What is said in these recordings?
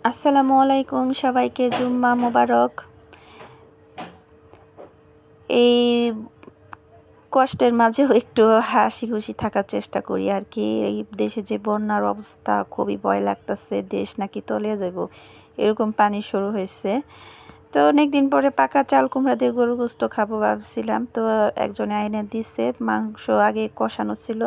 আসসালামু আলাইকুম, সবাইকে জুম্মা মোবারক। এই কষ্টের মাঝেও একটু হাসি খুশি থাকার চেষ্টা করি আর কি। এই দেশে যে বন্যার অবস্থা, খুবই ভয় লাগতেছে, দেশ নাকি তলিয়ে যাব, এরকম পানি শুরু হয়েছে। তো অনেক দিন পরে পাকা চাল কুমড়া দিয়ে গরুর গোস্ত খাবো ভাবছিলাম, তো একজনে আইনে দিছে। মাংস আগে কষানো ছিল,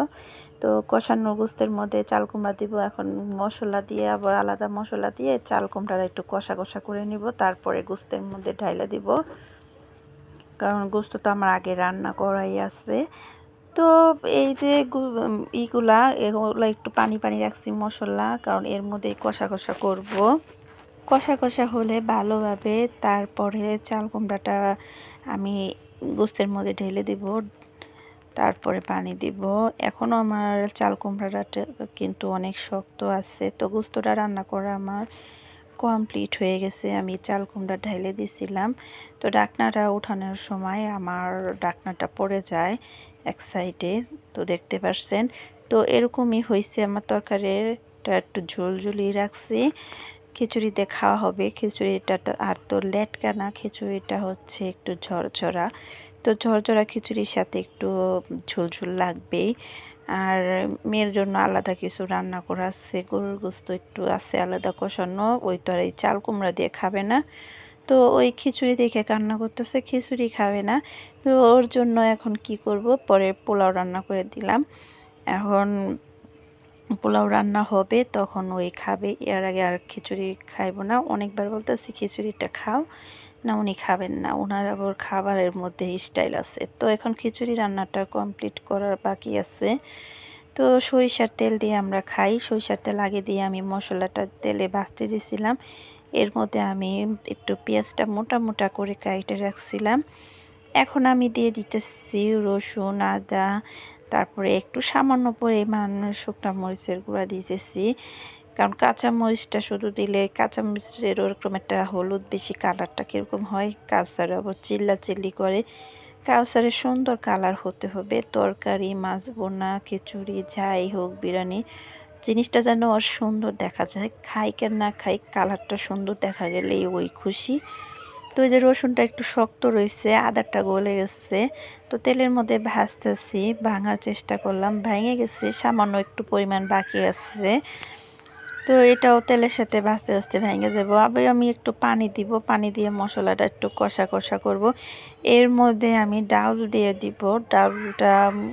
তো কষানো গোস্তের মধ্যে চাল কুমড়া দিব। এখন মশলা দিয়ে, আবার আলাদা মশলা দিয়ে চাল কুমড়াটা একটু কষা কষা করে নিব, তারপরে গোস্তের মধ্যে ঢাইলা দিব, কারণ গোস্ত তো আমার আগে রান্না করাই আছে। তো এই যে এগুলা একটু পানি পানি রাখছি মশলা, কারণ এর মধ্যে কষা কষা করব। কষা কষা হলে ভালোভাবে তারপরে চাল কুমড়াটা আমি গোস্তের মধ্যে ঢেলে দেব, তারপরে পানি দিব। এখনও আমার চাল কুমড়াটা কিন্তু অনেক শক্ত আছে। তো গোস্তটা রান্না করা আমার কমপ্লিট হয়ে গেছে। আমি চাল কুমড়া ঢেলে দিছিলাম, তো ডাকনাটা উঠানোর সময় আমার ডাকনাটা পড়ে যায় এক সাইডে, তো দেখতে পাচ্ছেন। তো এরকমই হয়েছে আমার তরকারিটা, একটু ঝোলঝুলি রাখছি। খিচুড়িতে খাওয়া হবে। খিচুড়িটা আর তো লেটকা না, খিচুড়িটা হচ্ছে একটু ঝরঝরা। তো ঝরঝরা খিচুড়ির সাথে একটু ঝোলঝোল লাগবেই। আর মেয়ের জন্য আলাদা কিছু রান্না করা আছে, গরুর গোস্ত একটু আছে আলাদা কষানো, ওই তো আর এই চাল কুমড়া দিয়ে খাবে না। তো ওই খিচুড়ি দেখে কান্না করতেছে, খিচুড়ি খাবে না। তো ওর জন্য এখন কি করব, পরে পোলাও রান্না করে দিলাম। এখন পোলাও রান্না হবে, তখন ওই খাবে। এর আগে আর খিচুড়ি খাইব না। অনেকবার বলতেছি খিচুড়িটা খাও না, উনি খাবেন না। ওনার আবার খাবারের মধ্যে স্টাইল আছে। তো এখন খিচুড়ি রান্নাটা কমপ্লিট করার বাকি আছে। তো সরিষার তেল দিয়ে আমরা খাই। সরিষার তেল আগে দিয়ে আমি মশলাটা তেলে ভাজতে দিয়েছিলাম। এর মধ্যে আমি একটু পেঁয়াজটা মোটা মোটা করে কাটে রাখছিলাম। এখন আমি দিয়ে দিতেছি রসুন, আদা, তারপরে একটু সামান্য পরিমাণ শুকনো মরিচের গুঁড়া দিতেছি, কারণ কাঁচা মরিচটা শুধু দিলে কাঁচা মরিচের ওরকম একটা হলুদ বেশি, কালারটা কীরকম হয়। কাউসার আবার চিল্লি করে, কাউসারের সুন্দর কালার হতে হবে। তরকারি, মাছ বোনা, খিচুড়ি, যাই হোক, বিরিয়ানি, জিনিসটা যেন আর সুন্দর দেখা যায়। খাই কেন না খাই, কালারটা সুন্দর দেখা গেলেই ওই খুশি। তো এই যে রসুনটা একটু শক্ত রয়েছে, আদাটা গলে গেছে, তো তেলের মধ্যে ভাজতেছি। ভাঙার চেষ্টা করলাম, ভেঙে গেছে, সামান্য একটু পরিমাণ বাকি আছে। তো এটাও তেলের সাথে ভাজতে ভাজতে ভেঙে যাবো। আবার আমি একটু পানি দিব, পানি দিয়ে মশলাটা একটু কষা কষা করব। এর মধ্যে আমি ডাউল দিয়ে দিব। ডাউলটা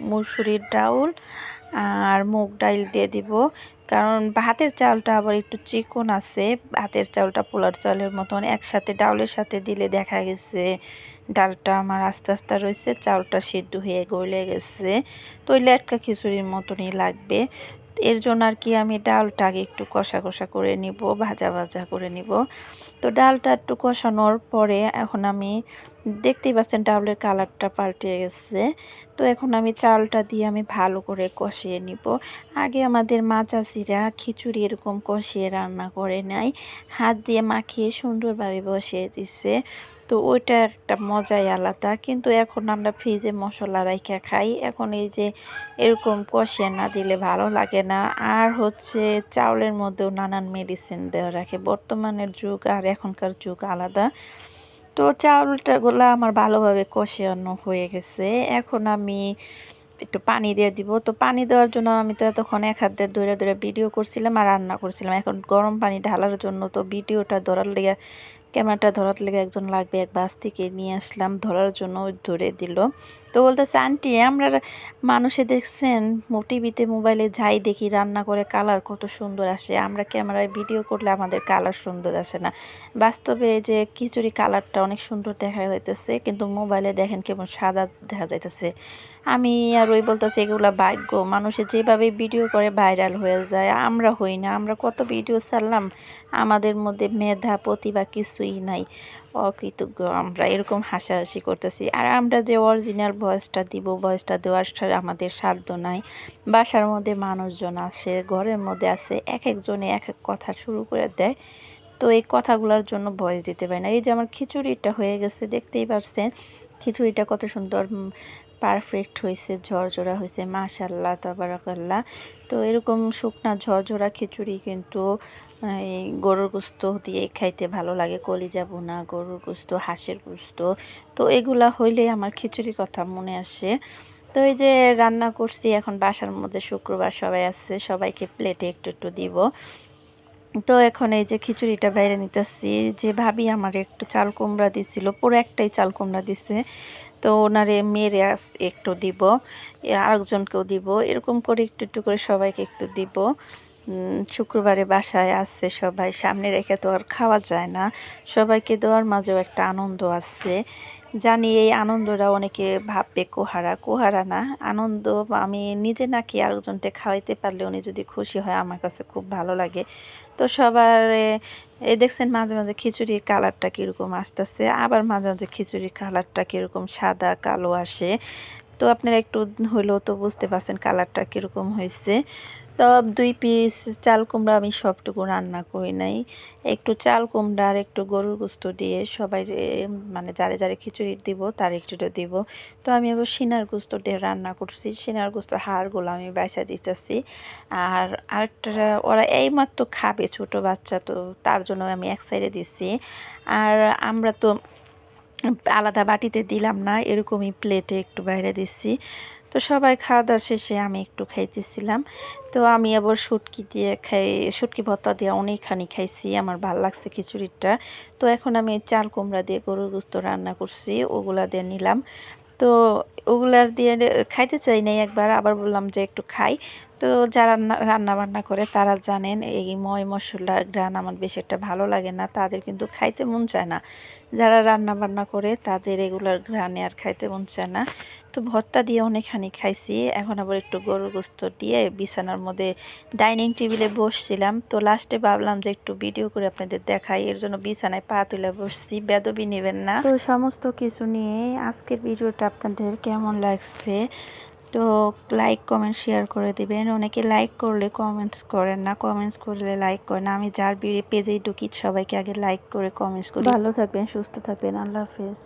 মুসুরির ডাউল আর মুগ ডাল দিয়ে দিব, কারণ ভাতের চালটা আবার একটু চিকন আছে। ভাতের চালটা পোলার চালের মতন একসাথে ডাউলের সাথে দিলে দেখা গেছে ডালটা আমার আস্তে আস্তে রয়েছে, চালটা সিদ্ধ হয়ে গলে গেছে। তো ওই লেটকা খিচুড়ির মতনই লাগবে। এর জন্য আর কি আমি ডালটা আগে একটু কষা কষা করে নিব, ভাজা ভাজা করে নিব। তো ডালটা একটু কষানোর পরে এখন আমি দেখতেই পাচ্ছেন ডাউলের কালারটা পাল্টে গেছে। তো এখন আমি চালটা দিয়ে আমি ভালো করে কষিয়ে নিব। আগে আমাদের মা চাচিরা খিচুড়ি এরকম কষিয়ে রান্না করে নাই, হাত দিয়ে মাখিয়ে সুন্দরভাবে বসিয়ে দিছে। তো ওইটা একটা মজাই আলাদা। কিন্তু এখন আমরা ফ্রিজে মশলা রাইখা খাই, এখন এই যে এরকম কষিয়ে না দিলে ভালো লাগে না। আর হচ্ছে চাউলের মধ্যেও নানান মেডিসিন দেওয়া রাখে। বর্তমানের যুগ আর এখনকার যুগ আলাদা। তো চাউলটাগুলো আমার ভালোভাবে কষানো হয়ে গেছে। এখন আমি একটু পানি দিয়ে দিব। তো পানি দেওয়ার জন্য আমি তো এতক্ষণ এক হাত দিয়ে ধরে ধরে ভিডিও করছিলাম আর রান্না করছিলাম। এখন গরম পানি ঢালার জন্য তো ভিডিওটা ধরার লেগে, ক্যামেরাটা ধরার লেগে একজন লাগবে, এক বাস থেকে নিয়ে আসলাম ধরার জন্য, ধরে দিল। তো বলতেছে, আন্টি আমরা মানুষে দেখছেন টিভিতে মোবাইলে যাই দেখি রান্না করে কালার কত সুন্দর আসে, আমরা ক্যামেরায় ভিডিও করলে আমাদের কালার সুন্দর আসে না। বাস্তবে যে খিচুড়ি কালারটা অনেক সুন্দর দেখা যাইতেছে, কিন্তু মোবাইলে দেখেন কেমন সাদা দেখা যাইতেছে। আমি আর ওই বলতেছি এগুলা ভাগ্য, মানুষে যেভাবে ভিডিও করে ভাইরাল হয়ে যায়, আমরা হই না। আমরা কত ভিডিও ছাড়লাম, আমাদের মধ্যে মেধা প্রতিভা কিছুই নাই, অকৃতজ্ঞ আমরা, এরকম হাসাহাসি করতেছি। আর আমরা যে অরিজিনাল ভয়েসটা দিব, ভয়েসটা দেওয়ার আমাদের সাধ্য নাই। বাসার মধ্যে মানুষজন আসে, ঘরের মধ্যে আছে, এক একজনে এক এক কথা শুরু করে দেয়। তো এই কথাগুলোর জন্য ভয়েস দিতে পারি না। এই যে আমার খিচুড়িটা হয়ে গেছে, দেখতেই পারছেন খিচুড়িটা কত সুন্দর পারফেক্ট হয়েছে, ঝরঝরা হয়েছে, মাশাআল্লাহ তাবারাকাল্লাহ। তো এরকম শুকনা ঝরঝরা খিচুড়ি কিন্তু এই গরুর গোস্ত দিয়ে খাইতে ভালো লাগে। কলিজা ভুনা, গরুর গোস্ত, হাঁসের গোস্ত, তো এগুলা হইলে আমার খিচুড়ির কথা মনে আসে। তো এই যে রান্না করছি, এখন বাসার মধ্যে শুক্রবার সবাই আছে, সবাইকে প্লেটে একটু একটু দিব। তো এখন এই যে খিচুড়িটা বাইরে নিতেছি। যে ভাবি আমার একটু চাল কুমড়া দিছিল, পুরো একটাই চাল কুমড়া দিছে। তো ওনারে মেরে একটু দিব, আরেকজনকেও দিব, এরকম করে একটু একটু করে সবাইকে একটু দিব। শুক্রবারে বাসায় আসছে সবাই, সামনে রেখে তো আর খাওয়া যায় না। সবাইকে দেওয়ার মাঝেও একটা আনন্দ আছে। জানি এই আনন্দটা অনেকে ভাববে কোহারা, কোহারা না, আনন্দ। আমি নিজে নাকি আরেকজনকে খাওয়াইতে পারলে উনি যদি খুশি হয়, আমার কাছে খুব ভালো লাগে। তো সবার এই দেখছেন মাঝে মাঝে খিচুড়ির কালারটা কীরকম আসতেছে, আবার মাঝে মাঝে খিচুড়ির কালারটা কীরকম সাদা কালো আসে। তো আপনারা একটু হইলেও তো বুঝতে পারছেন কালারটা কীরকম হয়েছে। তো 2 পিস চাল কুমড়া আমি সবটুকু রান্না করি নাই। একটু চাল কুমড়া আর একটু গরুর গোস্ত দিয়ে সবাই মানে যারে যারে খিচুড়ি দিব তার একটু দিব। তো আমি আবার সিনার গোস্ত দিয়ে রান্না করছি। সিনার গোস্তের হাড়গুলো আমি বাইছা দিতেছি। আর আরেকটা, ওরা এইমাত্র খাবে, ছোট বাচ্চা, তো তার জন্য আমি এক সাইডে দিছি। আর আমরা তো আলাদা বাটিতে দিলাম না, এরকমই প্লেটে একটু বাইরে দিচ্ছি। তো সবাই খাওয়া দাওয়া শেষে আমি একটু খাইতেছিলাম। তো আমি আবার শুটকি দিয়ে খাই, শুটকি ভর্তা দিয়ে অনেকখানি খাইছি, আমার ভাল লাগছে খিচুড়িটা। তো এখন আমি চাল কুমড়া দিয়ে গরুর গোস্ত রান্না করছি, ওগুলা দিয়ে নিলাম। তো ওগুলার দিয়ে খাইতে চাই নাই একবার, আবার বললাম যে একটু খাই। তো যারা রান্না বান্না করে তারা জানেন এই ময় মশলার ঘ্রাণ আমার বেশি একটা ভালো লাগে না, তাদের কিন্তু খাইতে মন চায় না। যারা রান্না বান্না করে তাদের এগুলার ঘ্রাণে আর খাইতে মন চায় না। তো ভর্তা দিয়ে অনেকখানি খাইছি। এখন আবার একটু গরুর গোস্ত দিয়ে বিছানার মধ্যে ডাইনিং টেবিলে বসছিলাম। তো লাস্টে ভাবলাম যে একটু ভিডিও করে আপনাদের দেখাই, এর জন্য বিছানায় পা তুলে বসছি, বেদবি নেবেন না। তো সমস্ত কিছু নিয়ে আজকের ভিডিওটা আপনাদের কেমন লাগছে, তো লাইক কমেন্ট শেয়ার করে দিবেন। অনেকে লাইক করলে কমেন্টস করেন না, কমেন্টস করলে লাইক করেন না। আমি যার পেজেই ঢুকি সবাইকে আগে লাইক করে কমেন্টস করি। ভালো থাকবেন, সুস্থ থাকবেন, আল্লাহ হাফেজ।